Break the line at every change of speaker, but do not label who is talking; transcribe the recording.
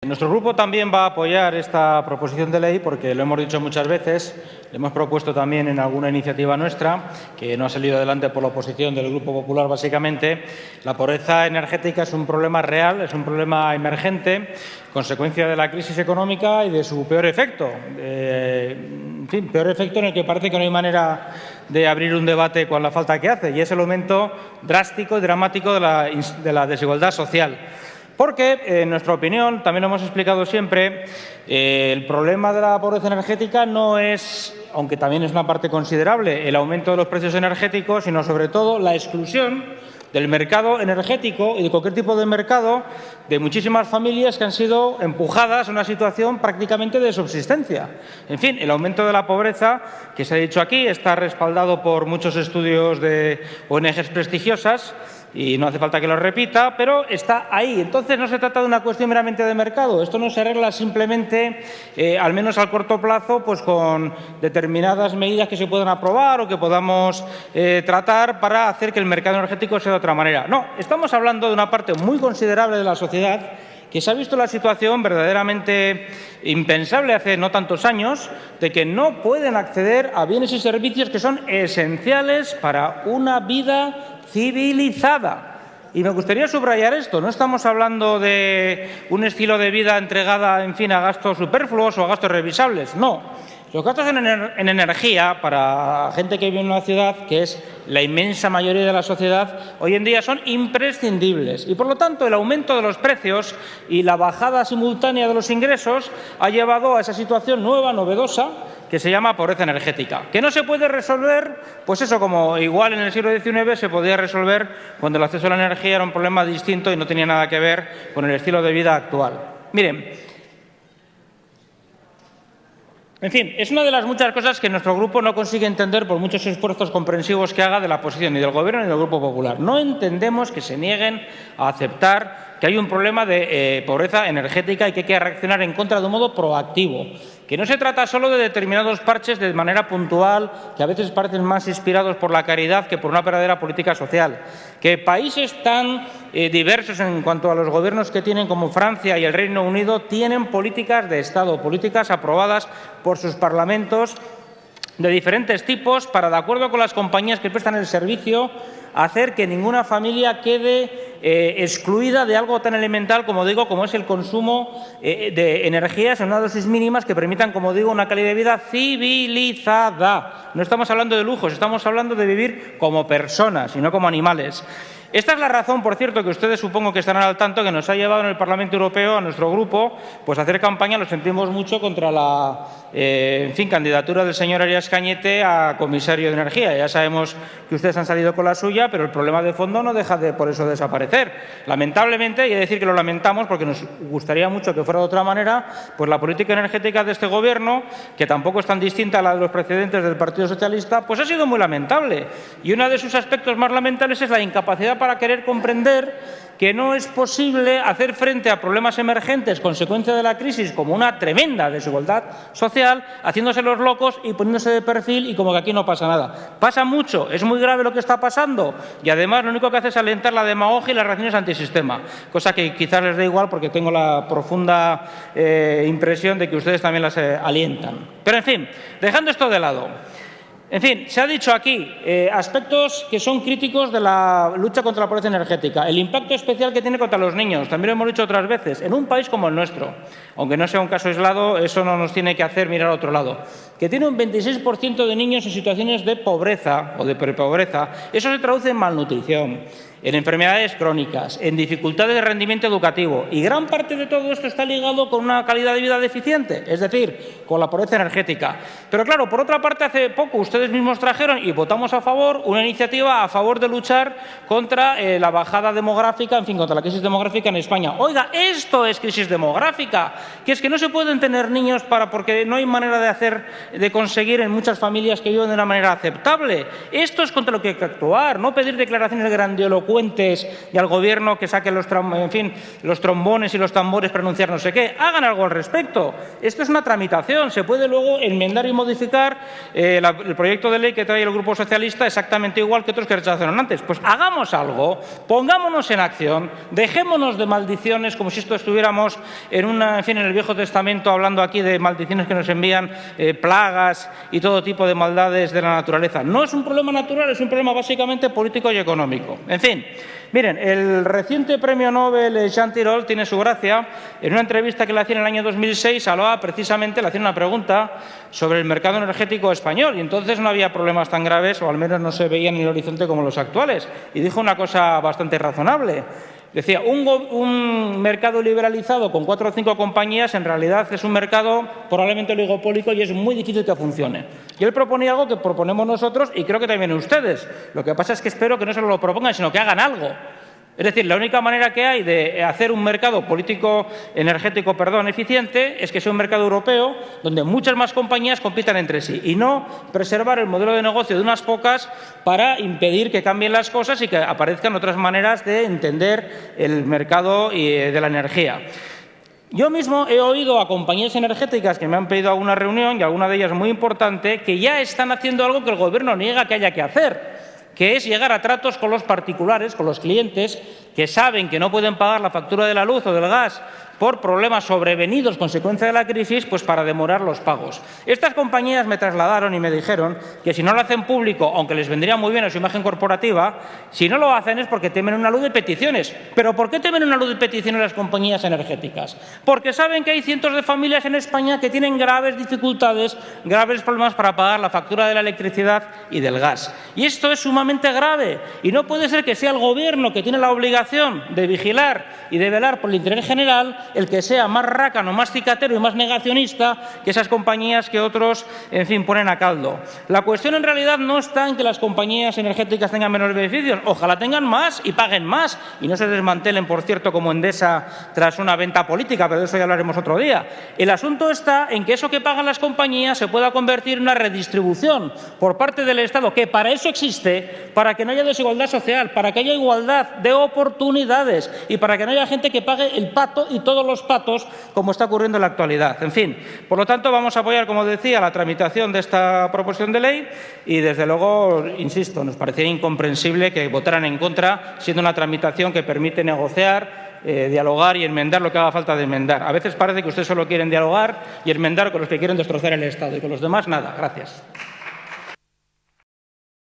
Nuestro grupo también va a apoyar esta proposición de ley porque lo hemos dicho muchas veces, le hemos propuesto también en alguna iniciativa nuestra, que no ha salido adelante por la oposición del Grupo Popular básicamente. La pobreza energética es un problema real, es un problema emergente, consecuencia de la crisis económica y de su peor efecto. En fin, peor efecto en el que parece que no hay manera de abrir un debate con la falta que hace, y es el aumento drástico y dramático de la desigualdad social. Porque, en nuestra opinión, también lo hemos explicado siempre, el problema de la pobreza energética no es, aunque también es una parte considerable, el aumento de los precios energéticos, sino sobre todo la exclusión del mercado energético y de cualquier tipo de mercado de muchísimas familias que han sido empujadas a una situación prácticamente de subsistencia. En fin, el aumento de la pobreza, que se ha dicho aquí, está respaldado por muchos estudios de ONGs prestigiosas, y no hace falta que lo repita, pero está ahí. Entonces, no se trata de una cuestión meramente de mercado. Esto no se arregla simplemente, al menos al corto plazo, pues con determinadas medidas que se puedan aprobar o que podamos tratar para hacer que el mercado energético sea de otra manera. No, estamos hablando de una parte muy considerable de la sociedad que se ha visto la situación verdaderamente impensable hace no tantos años, de que no pueden acceder a bienes y servicios que son esenciales para una vida civilizada. Y me gustaría subrayar esto. No estamos hablando de un estilo de vida entregada, en fin, a gastos superfluos o a gastos revisables. No. Los gastos en energía para gente que vive en una ciudad, que es la inmensa mayoría de la sociedad, hoy en día son imprescindibles. Y, por lo tanto, el aumento de los precios y la bajada simultánea de los ingresos ha llevado a esa situación nueva, novedosa, que se llama pobreza energética, que no se puede resolver, pues eso, como igual en el siglo XIX se podía resolver cuando el acceso a la energía era un problema distinto y no tenía nada que ver con el estilo de vida actual. Miren, en fin, es una de las muchas cosas que nuestro grupo no consigue entender por muchos esfuerzos comprensivos que haga de la posición ni del Gobierno ni del Grupo Popular. No entendemos que se nieguen a aceptar que hay un problema de pobreza energética y que hay que reaccionar en contra de un modo proactivo, que no se trata solo de determinados parches de manera puntual, que a veces parecen más inspirados por la caridad que por una verdadera política social, que países tan diversos en cuanto a los gobiernos que tienen como Francia y el Reino Unido tienen políticas de Estado, políticas aprobadas por sus parlamentos de diferentes tipos para, de acuerdo con las compañías que prestan el servicio, hacer que ninguna familia quede excluida de algo tan elemental, como digo, como es el consumo de energías en unas dosis mínimas que permitan, como digo, una calidad de vida civilizada. No estamos hablando de lujos, estamos hablando de vivir como personas y no como animales. Esta es la razón, por cierto, que ustedes supongo que estarán al tanto, que nos ha llevado en el Parlamento Europeo a nuestro grupo pues a hacer campaña, lo sentimos mucho, contra la candidatura del señor Arias Cañete a comisario de Energía. Ya sabemos que ustedes han salido con la suya, pero el problema de fondo no deja de por eso desaparecer. Lamentablemente, y he de decir que lo lamentamos porque nos gustaría mucho que fuera de otra manera, pues la política energética de este Gobierno, que tampoco es tan distinta a la de los precedentes del Partido Socialista, pues ha sido muy lamentable. Y uno de sus aspectos más lamentables es la incapacidad para querer comprender que no es posible hacer frente a problemas emergentes, consecuencia de la crisis, como una tremenda desigualdad social, haciéndose los locos y poniéndose de perfil y como que aquí no pasa nada. Pasa mucho, es muy grave lo que está pasando y además lo único que hace es alentar la demagogia y las reacciones antisistema, cosa que quizás les dé igual porque tengo la profunda impresión de que ustedes también las alientan. Pero, en fin, dejando esto de lado. En fin, se ha dicho aquí aspectos que son críticos de la lucha contra la pobreza energética. El impacto especial que tiene contra los niños, también lo hemos dicho otras veces, en un país como el nuestro, aunque no sea un caso aislado, eso no nos tiene que hacer mirar a otro lado, que tiene un 26% de niños en situaciones de pobreza o de prepobreza. Eso se traduce en malnutrición, en enfermedades crónicas, en dificultades de rendimiento educativo. Y gran parte de todo esto está ligado con una calidad de vida deficiente, es decir, con la pobreza energética. Pero claro, por otra parte, hace poco ustedes mismos trajeron y votamos a favor una iniciativa a favor de luchar contra la bajada demográfica, en fin, contra la crisis demográfica en España. Oiga, esto es crisis demográfica, que es que no se pueden tener niños porque no hay manera de conseguir en muchas familias que viven de una manera aceptable. Esto es contra lo que hay que actuar, no pedir declaraciones grandilocuentes grandilocuentes y al Gobierno que saque los trombones y los tambores para anunciar no sé qué. Hagan algo al respecto. Esto es una tramitación. Se puede luego enmendar y modificar el proyecto de ley que trae el Grupo Socialista exactamente igual que otros que rechazaron antes. Pues hagamos algo, pongámonos en acción, dejémonos de maldiciones como si esto estuviéramos en el Viejo Testamento hablando aquí de maldiciones que nos envían plagas y todo tipo de maldades de la naturaleza. No es un problema natural, es un problema básicamente político y económico. En fin, miren, el reciente premio Nobel Jean Tirole tiene su gracia. En una entrevista que le hacía en el año 2006 hablaba precisamente, le hacía una pregunta sobre el mercado energético español y entonces no había problemas tan graves, o al menos no se veían en el horizonte como los actuales. Y dijo una cosa bastante razonable. Decía, un mercado liberalizado con 4 o 5 compañías en realidad es un mercado probablemente oligopólico y es muy difícil que funcione. Y él proponía algo que proponemos nosotros y creo que también ustedes. Lo que pasa es que espero que no solo lo propongan, sino que hagan algo. Es decir, la única manera que hay de hacer un mercado energético eficiente es que sea un mercado europeo donde muchas más compañías compitan entre sí y no preservar el modelo de negocio de unas pocas para impedir que cambien las cosas y que aparezcan otras maneras de entender el mercado de la energía. Yo mismo he oído a compañías energéticas que me han pedido alguna reunión, y alguna de ellas muy importante, que ya están haciendo algo que el Gobierno niega que haya que hacer, que es llegar a tratos con los particulares, con los clientes, que saben que no pueden pagar la factura de la luz o del gas por problemas sobrevenidos consecuencia de la crisis, pues para demorar los pagos. Estas compañías me trasladaron y me dijeron que si no lo hacen público, aunque les vendría muy bien a su imagen corporativa, si no lo hacen es porque temen una luz de peticiones. ¿Pero por qué temen una luz de peticiones las compañías energéticas? Porque saben que hay cientos de familias en España que tienen graves dificultades, graves problemas para pagar la factura de la electricidad y del gas. Y esto es sumamente grave y no puede ser que sea el Gobierno, que tiene la obligación de vigilar y de velar por el interés general, el que sea más rácano, más cicatero y más negacionista que esas compañías que otros, ponen a caldo. La cuestión en realidad no está en que las compañías energéticas tengan menos beneficios. Ojalá tengan más y paguen más y no se desmantelen, por cierto, como Endesa tras una venta política, pero de eso ya hablaremos otro día. El asunto está en que eso que pagan las compañías se pueda convertir en una redistribución por parte del Estado, que para eso existe, para que no haya desigualdad social, para que haya igualdad de oportunidades y para que no haya gente que pague el pato y todos los patos, como está ocurriendo en la actualidad. En fin, por lo tanto, vamos a apoyar, como decía, la tramitación de esta proposición de ley y, desde luego, insisto, nos parecería incomprensible que votaran en contra, siendo una tramitación que permite negociar, dialogar y enmendar lo que haga falta de enmendar. A veces parece que ustedes solo quieren dialogar y enmendar con los que quieren destrozar el Estado y con los demás nada. Gracias.